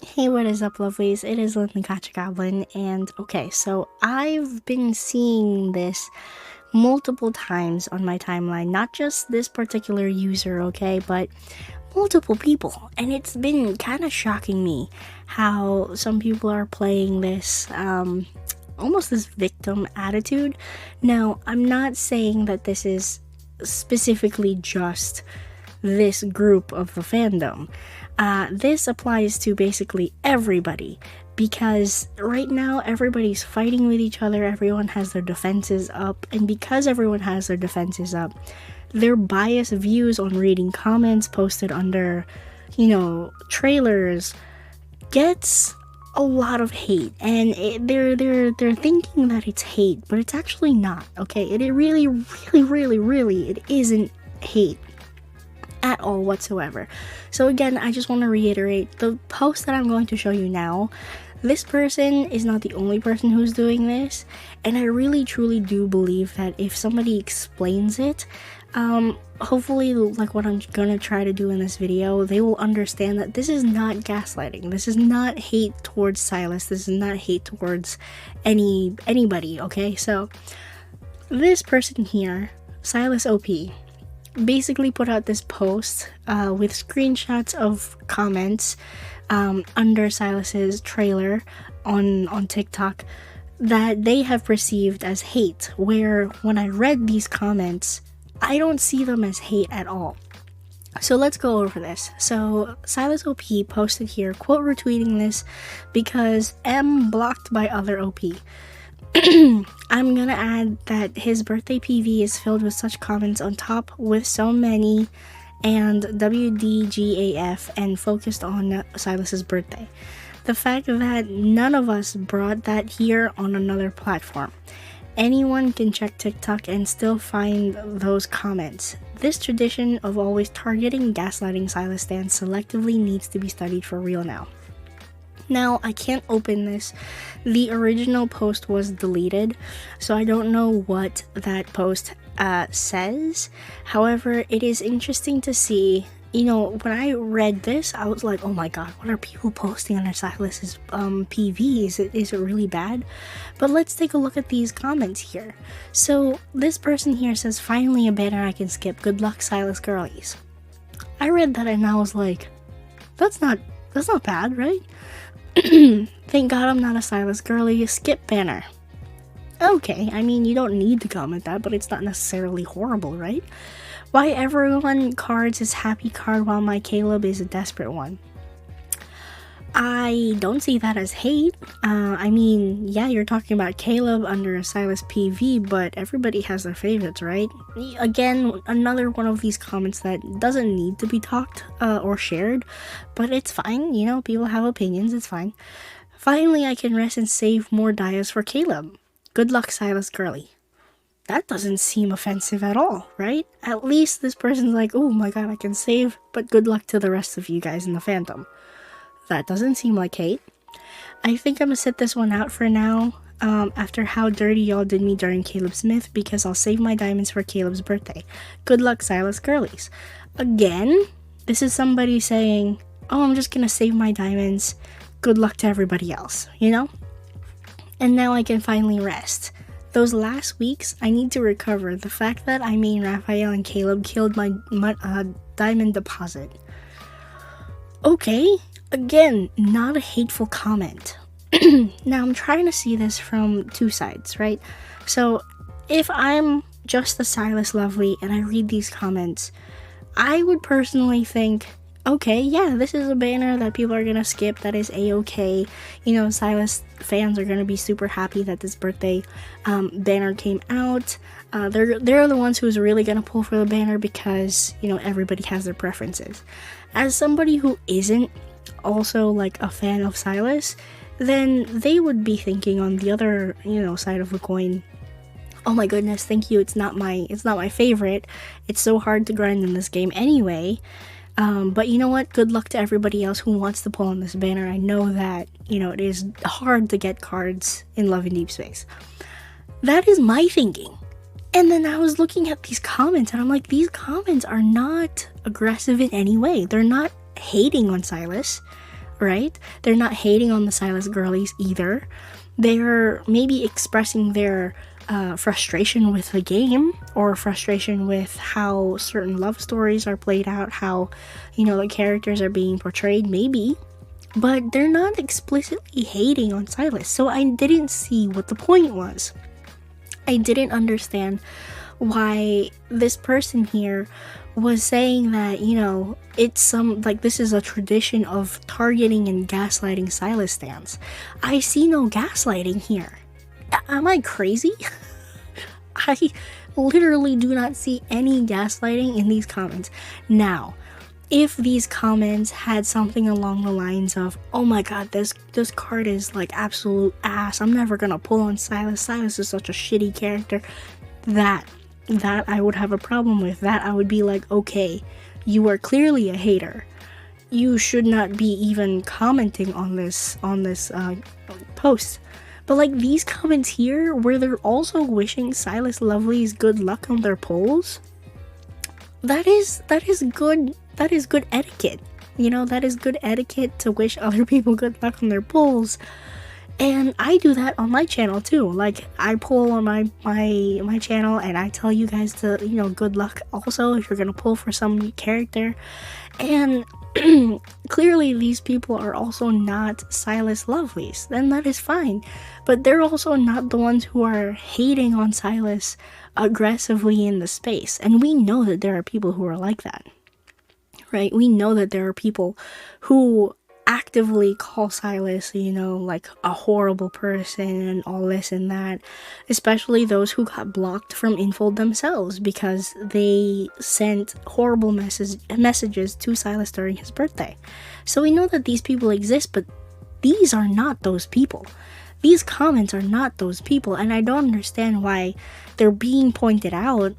Hey, what is up, lovelies? It is Lincoln Gacha Goblin, and okay, so I've been seeing this multiple times on my timeline, not just this particular user, okay, but multiple people, and it's been kind of shocking me how some people are playing this, almost this victim attitude. Now, I'm not saying that this is specifically just this group of the fandom. This applies to basically everybody because right now everybody's fighting with each other, everyone has their defenses up, and because everyone has their defenses up, their biased views on reading comments posted under, trailers gets a lot of hate, and they're thinking that it's hate, but it's actually not. Okay, it really it isn't hate at all whatsoever. So again, I just want to reiterate, the post that I'm going to show you now, this person is not the only person who's doing this, and I really truly do believe that if somebody explains it, hopefully, like what I'm gonna try to do in this video, they will understand that this is not gaslighting, this is not hate towards Silas, this is not hate towards anybody, okay? So this person here, Silas OP, basically put out this post with screenshots of comments under Silas's trailer on TikTok that they have perceived as hate, where when I read these comments, I don't see them as hate at all. So let's go over this. So Silas OP posted here, quote retweeting this because M blocked by other OP. I'm gonna add that his birthday PV is filled with such comments on top with so many and WDGAF and focused on Silas's birthday. The fact that none of us brought that here on another platform. Anyone can check TikTok and still find those comments. This tradition of always targeting gaslighting Silas stands selectively needs to be studied for real now. Now, I can't open this. The original post was deleted, so I don't know what that post says. However, it is interesting to see, when I read this, I was like, oh my god, what are people posting under Silas's PV? Is it really bad? But let's take a look at these comments here. So, this person here says, finally a banner I can skip. Good luck, Silas girlies. I read that and I was like, that's not bad, right? Thank God I'm not a Silas girly. Skip banner. Okay, I mean, you don't need to comment that, but it's not necessarily horrible, right? Why everyone cards is happy card while my Caleb is a desperate one? I don't see that as hate. I mean, yeah, you're talking about Caleb under a Silas PV, but everybody has their favorites, right? Again, another one of these comments that doesn't need to be talked or shared, but it's fine, people have opinions, it's fine. Finally, I can rest and save more dias for Caleb. Good luck, Silas girly. That doesn't seem offensive at all, right? At least this person's like, oh my god, I can save, but good luck to the rest of you guys in the fandom. That doesn't seem like hate. I think I'm gonna sit this one out for now, after how dirty y'all did me during Caleb Smith, because I'll save my diamonds for Caleb's birthday. Good luck, Silas girlies. Again, this is somebody saying, oh, I'm just gonna save my diamonds. Good luck to everybody else, And now I can finally rest. Those last weeks, I need to recover. The fact that I mean Raphael and Caleb killed my diamond deposit. Okay. Again, not a hateful comment. Now, I'm trying to see this from two sides, right? So, if I'm just the Silas Lovely and I read these comments, I would personally think, okay, yeah, this is a banner that people are gonna skip, that is a-okay. Silas fans are gonna be super happy that this birthday banner came out. They're the ones who's really gonna pull for the banner because, everybody has their preferences. As somebody who isn't also like a fan of Silas, then they would be thinking on the other, side of the coin, oh my goodness, thank you, it's not my favorite. It's so hard to grind in this game anyway. But you know what? Good luck to everybody else who wants to pull on this banner. I know that, it is hard to get cards in Love in Deepspace. That is my thinking. And then I was looking at these comments and I'm like, these comments are not aggressive in any way. They're not hating on Silas. right? They're not hating on the Silas girlies either. They're maybe expressing their frustration with the game, or frustration with how certain love stories are played out, how, the characters are being portrayed, maybe. But they're not explicitly hating on Silas, so I didn't see what the point was. I didn't understand why this person here was saying that, it's this is a tradition of targeting and gaslighting Silas stans. I see no gaslighting here. Am I crazy? I literally do not see any gaslighting in these comments. Now, if these comments had something along the lines of, oh my god, this card is like absolute ass, I'm never gonna pull on Silas is such a shitty character, that I would have a problem with. That I would be like, okay, you are clearly a hater, you should not be even commenting on this post. But like these comments here where they're also wishing Silas Lovely's good luck on their polls, that is good etiquette. That is good etiquette to wish other people good luck on their polls. And I do that on my channel too. Like, I poll on my channel and I tell you guys to, good luck also if you're gonna pull for some character. And clearly these people are also not Silas Lovelies, then that is fine. But they're also not the ones who are hating on Silas aggressively in the space. And we know that there are people who are like that, right? We know that there are people who actively call Silas, like a horrible person and all this and that, especially those who got blocked from Infold themselves because they sent horrible messages to Silas during his birthday. So we know that these people exist, but these are not those people. These comments are not those people, and I don't understand why they're being pointed out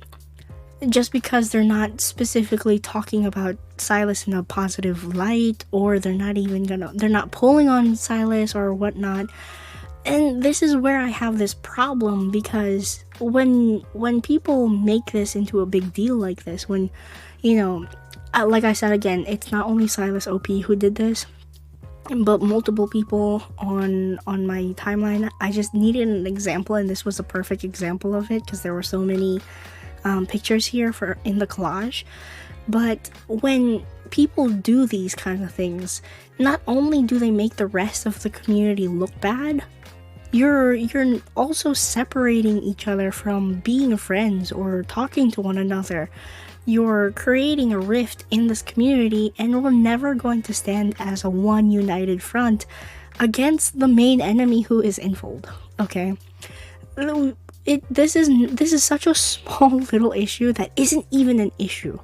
just because they're not specifically talking about Silas in a positive light, or they're not pulling on Silas or whatnot. And this is where I have this problem, because when people make this into a big deal like this, when, like I said again, it's not only Silas OP who did this, but multiple people on my timeline. I just needed an example, and this was a perfect example of it because there were so many pictures here in the collage. But when people do these kinds of things, not only do they make the rest of the community look bad, you're also separating each other from being friends or talking to one another. You're creating a rift in this community, and we're never going to stand as a one united front against the main enemy, who is Infold. Okay, this is such a small little issue that isn't even an issue,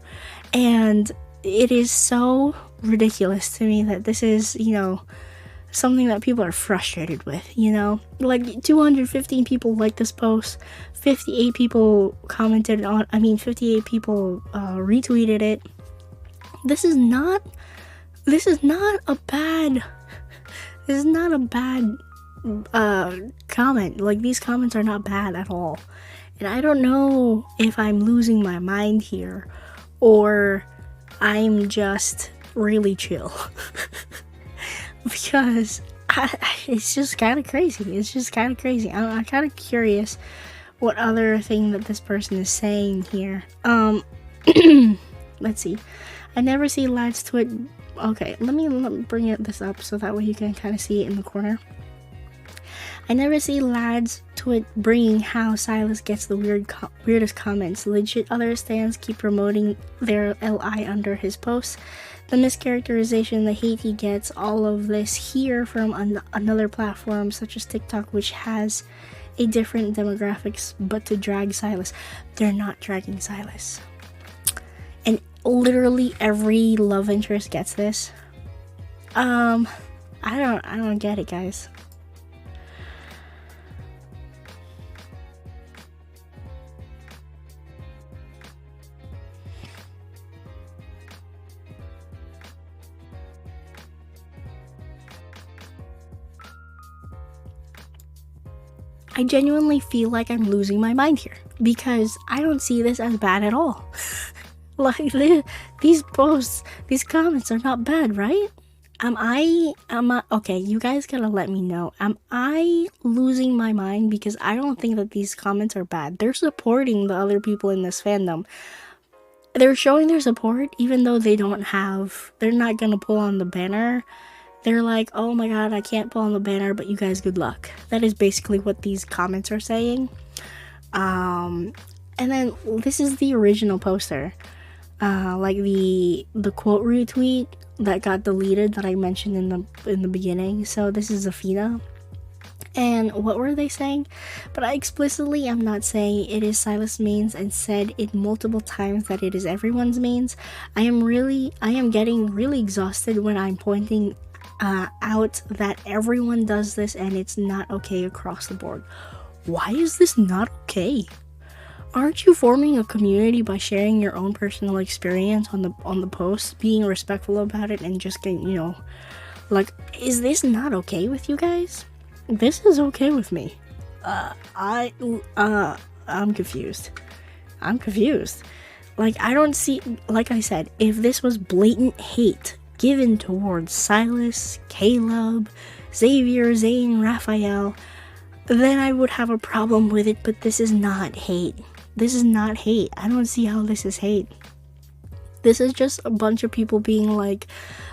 and it is so ridiculous to me that this is, something that people are frustrated with, like 215 people liked this post, 58 people commented on, 58 people retweeted it. This is not a bad comment. Like, these comments are not bad at all. And I don't know if I'm losing my mind here or I'm just really chill. Because it's just kind of crazy. I'm kind of curious what other thing that this person is saying here. Let's see. I never see lads tweet. Okay, let me bring this up so that way you can kind of see it in the corner. I never see lads tweet bringing how Silas gets the weirdest comments. Legit other stans keep promoting their LI under his posts. The mischaracterization, the hate he gets, all of this here from another platform such as TikTok, which has a different demographics, but to drag Silas. They're not dragging Silas. And literally every love interest gets this. I don't get it, guys. I genuinely feel like I'm losing my mind here because I don't see this as bad at all. Like, these posts, these comments are not bad, right? Okay, you guys gotta let me know. Am I losing my mind? Because I don't think that these comments are bad. They're supporting the other people in this fandom. They're showing their support even though they're not gonna pull on the banner. They're like, oh my god, I can't pull on the banner, but you guys, good luck. That is basically what these comments are saying. And then this is the original poster. Like the quote retweet that got deleted that I mentioned in the beginning. So this is Zafina. And what were they saying? But I explicitly am not saying it is Silas' mains and said it multiple times that it is everyone's mains. I am getting really exhausted when I'm pointing out that everyone does this and it's not okay across the board. Why is this not okay? Aren't you forming a community by sharing your own personal experience on the post, being respectful about it, and just getting, like, is this not okay with you guys? This is okay with me. I'm confused. Like, I don't see, like I said, if this was blatant hate given towards Silas, Caleb, Xavier, Zane, Raphael, then I would have a problem with it, but this is not hate. This is not hate. I don't see how this is hate. This is just a bunch of people being like,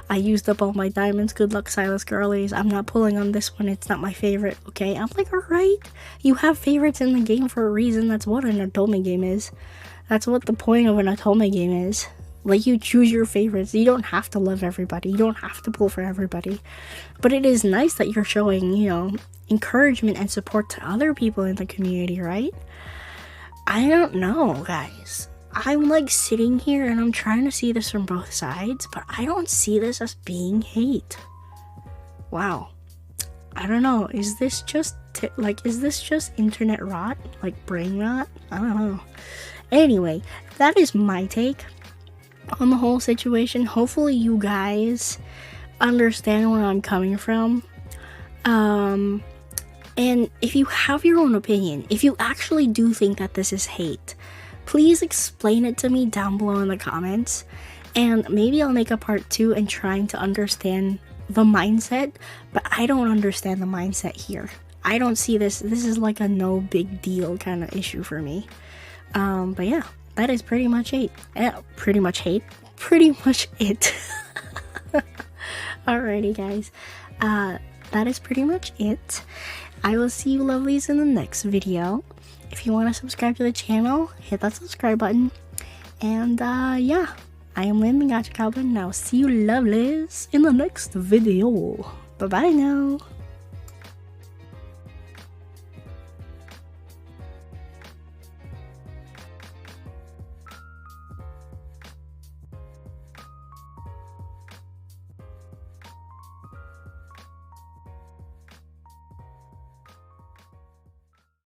I used up all my diamonds, good luck Silas girlies, I'm not pulling on this one, it's not my favorite, okay? I'm like, alright, you have favorites in the game for a reason. That's what an Otome game is. That's what the point of an Otome game is. Like, you choose your favorites. You don't have to love everybody. You don't have to pull for everybody. But it is nice that you're showing, encouragement and support to other people in the community, right? I don't know, guys. I'm like sitting here and I'm trying to see this from both sides, but I don't see this as being hate. Wow. I don't know. Is this just internet rot? Like brain rot? I don't know. Anyway, that is my take on the whole situation. Hopefully you guys understand where I'm coming from. And if you have your own opinion, if you actually do think that this is hate, please explain it to me down below in the comments. And maybe I'll make a part 2 and trying to understand the mindset, but I don't understand the mindset here. I don't see this. This is like a no big deal kind of issue for me. But yeah, that is pretty much it. Pretty much it. Alrighty, guys. That is pretty much it. I will see you lovelies in the next video. If you want to subscribe to the channel, hit that subscribe button. And yeah, I am Lynn the Gacha Goblin, and I'll see you lovelies in the next video. Bye bye now.